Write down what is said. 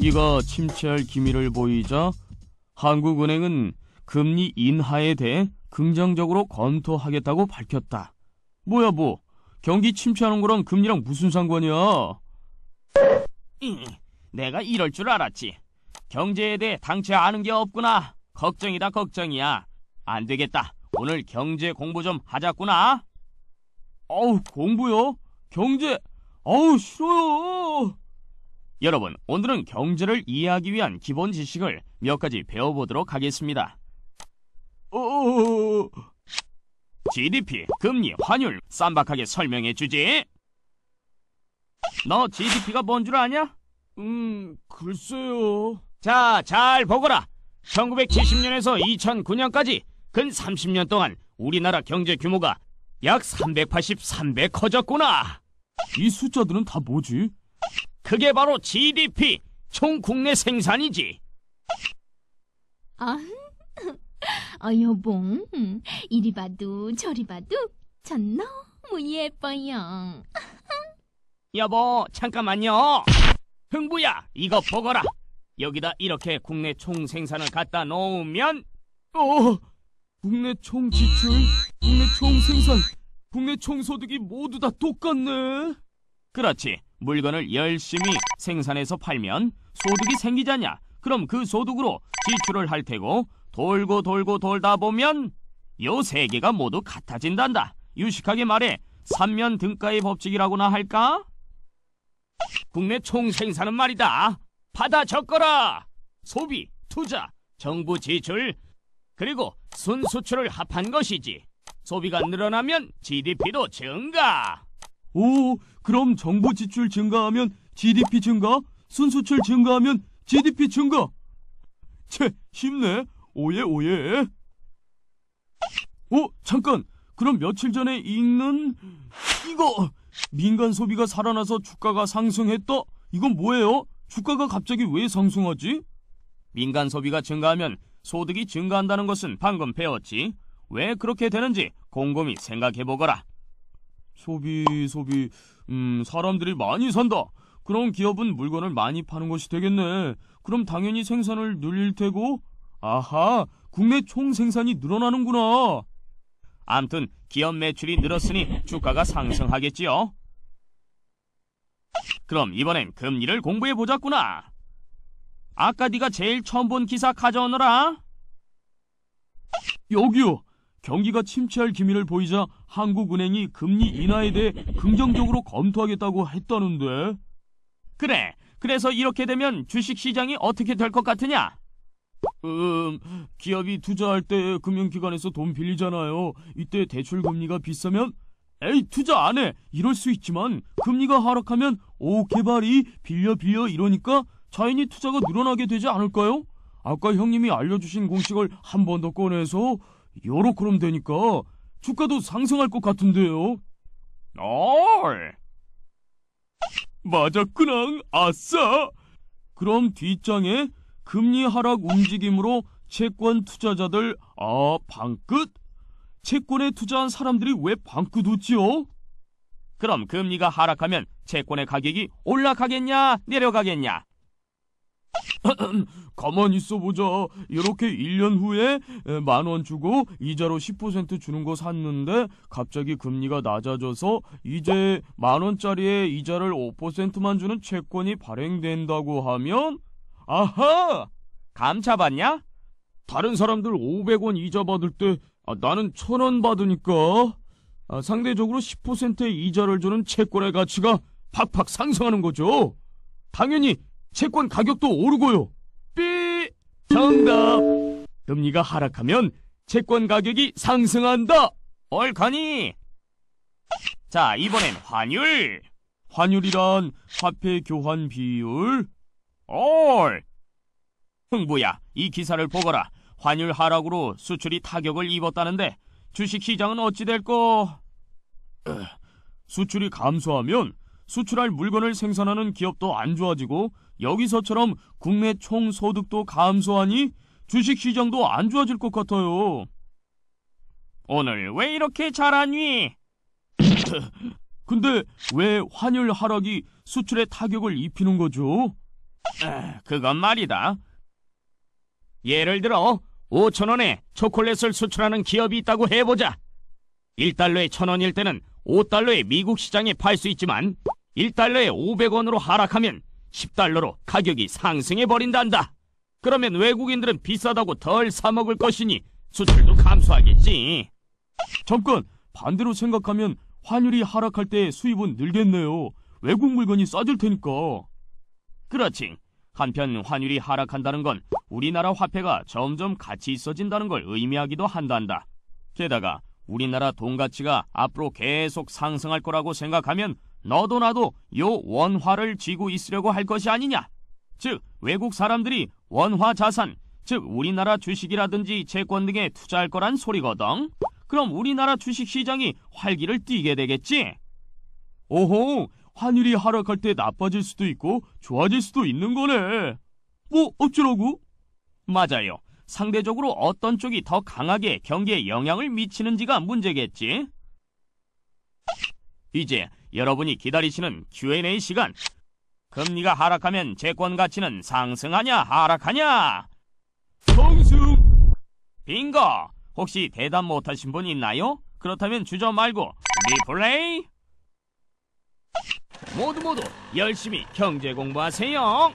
경기가 침체할 기미를 보이자 한국은행은 금리 인하에 대해 긍정적으로 검토하겠다고 밝혔다. 뭐야 뭐, 경기 침체하는 거랑 금리랑 무슨 상관이야? 내가 이럴 줄 알았지. 경제에 대해 당최 아는 게 없구나. 걱정이다 걱정이야. 안 되겠다. 오늘 경제 공부 좀 하자꾸나. 어우, 공부요? 경제? 어우, 싫어요. 여러분, 오늘은 경제를 이해하기 위한 기본 지식을 몇 가지 배워보도록 하겠습니다. GDP, 금리, 환율 쌈박하게 설명해주지. 너 GDP가 뭔 줄 아냐? 글쎄요. 자, 잘 보거라. 1970년에서 2009년까지 근 30년 동안 우리나라 경제 규모가 약 383배 커졌구나. 이 숫자들은 다 뭐지? 그게 바로 GDP, 총 국내 생산이지. 여봉, 이리 봐도 저리 봐도 전 너무 예뻐요. 여보, 잠깐만요. 흥부야, 이거 보거라. 여기다 이렇게 국내 총 생산을 갖다 놓으면 국내 총 지출, 국내 총 생산, 국내 총 소득이 모두 다 똑같네. 그렇지. 물건을 열심히 생산해서 팔면 소득이 생기잖냐. 그럼 그 소득으로 지출을 할 테고 돌고 돌고 돌다 보면 요 세 개가 모두 같아진단다. 유식하게 말해 삼면 등가의 법칙이라고나 할까? 국내 총 생산은 말이다. 받아 적거라. 소비, 투자, 정부 지출, 그리고 순수출을 합한 것이지. 소비가 늘어나면 GDP도 증가. 오, 그럼 정부 지출 증가하면 GDP 증가, 순수출 증가하면 GDP 증가. 채, 쉽네. 오예 오예. 잠깐. 그럼 며칠 전에 읽는 이거, 민간 소비가 살아나서 주가가 상승했다. 이건 뭐예요? 주가가 갑자기 왜 상승하지? 민간 소비가 증가하면 소득이 증가한다는 것은 방금 배웠지. 왜 그렇게 되는지 곰곰이 생각해보거라. 소비, 사람들이 많이 산다. 그럼 기업은 물건을 많이 파는 것이 되겠네. 그럼 당연히 생산을 늘릴 테고, 아하, 국내 총 생산이 늘어나는구나. 암튼 기업 매출이 늘었으니 주가가 상승하겠지요. 그럼 이번엔 금리를 공부해보자꾸나. 아까 네가 제일 처음 본 기사 가져오너라. 여기요. 경기가 침체할 기미를 보이자 한국은행이 금리 인하에 대해 긍정적으로 검토하겠다고 했다는데. 그래, 그래서 이렇게 되면 주식시장이 어떻게 될 것 같으냐? 기업이 투자할 때 금융기관에서 돈 빌리잖아요. 이때 대출금리가 비싸면 에이, 투자 안 해. 이럴 수 있지만 금리가 하락하면 개발이 빌려 이러니까 자연히 투자가 늘어나게 되지 않을까요? 아까 형님이 알려주신 공식을 한 번 더 꺼내서 여러 그럼 되니까 주가도 상승할 것 같은데요. 맞았구나. 아싸. 그럼 뒷장에 금리 하락 움직임으로 채권 투자자들 방끝? 채권에 투자한 사람들이 왜 방긋 웃지요? 그럼 금리가 하락하면 채권의 가격이 올라가겠냐 내려가겠냐? 가만히 있어보자. 이렇게 1년 후에 10,000원 주고 이자로 10% 주는 거 샀는데 갑자기 금리가 낮아져서 이제 10,000원짜리에 이자를 5%만 주는 채권이 발행된다고 하면 아하! 감 잡았냐? 다른 사람들 500원 이자 받을 때 나는 1,000원 받으니까 상대적으로 10%의 이자를 주는 채권의 가치가 팍팍 상승하는 거죠. 당연히 채권 가격도 오르고요. 삐! 정답! 금리가 하락하면 채권 가격이 상승한다. 옳거니. 자, 이번엔 환율. 환율이란 화폐 교환 비율. 흥부야, 이 기사를 보거라. 환율 하락으로 수출이 타격을 입었다는데 주식시장은 어찌 될까? 수출이 감소하면 수출할 물건을 생산하는 기업도 안 좋아지고 여기서처럼 국내 총소득도 감소하니 주식시장도 안 좋아질 것 같아요. 오늘 왜 이렇게 잘하니? 근데 왜 환율 하락이 수출에 타격을 입히는 거죠? 그건 말이다. 예를 들어 5,000원에 초콜릿을 수출하는 기업이 있다고 해보자. 1달러에 1,000원일 때는 5달러에 미국 시장에 팔 수 있지만 1달러에 500원으로 하락하면 10달러로 가격이 상승해버린단다. 그러면 외국인들은 비싸다고 덜 사먹을 것이니 수출도 감소하겠지. 잠깐, 반대로 생각하면 환율이 하락할 때 수입은 늘겠네요. 외국 물건이 싸질 테니까. 그렇지. 한편 환율이 하락한다는 건 우리나라 화폐가 점점 가치 있어진다는 걸 의미하기도 한단다. 게다가 우리나라 돈 가치가 앞으로 계속 상승할 거라고 생각하면 너도 나도 요 원화를 쥐고 있으려고 할 것이 아니냐. 즉 외국 사람들이 원화 자산, 즉 우리나라 주식이라든지 채권 등에 투자할 거란 소리거든. 그럼 우리나라 주식 시장이 활기를 띠게 되겠지. 오호, 환율이 하락할 때 나빠질 수도 있고 좋아질 수도 있는 거네. 뭐 어쩌라고? 맞아요. 상대적으로 어떤 쪽이 더 강하게 경기에 영향을 미치는지가 문제겠지. 이제 여러분이 기다리시는 Q&A 시간. 금리가 하락하면 채권 가치는 상승하냐 하락하냐? 상승! 빙고! 혹시 대답 못하신 분 있나요? 그렇다면 주저 말고 리플레이! 모두 열심히 경제 공부하세요.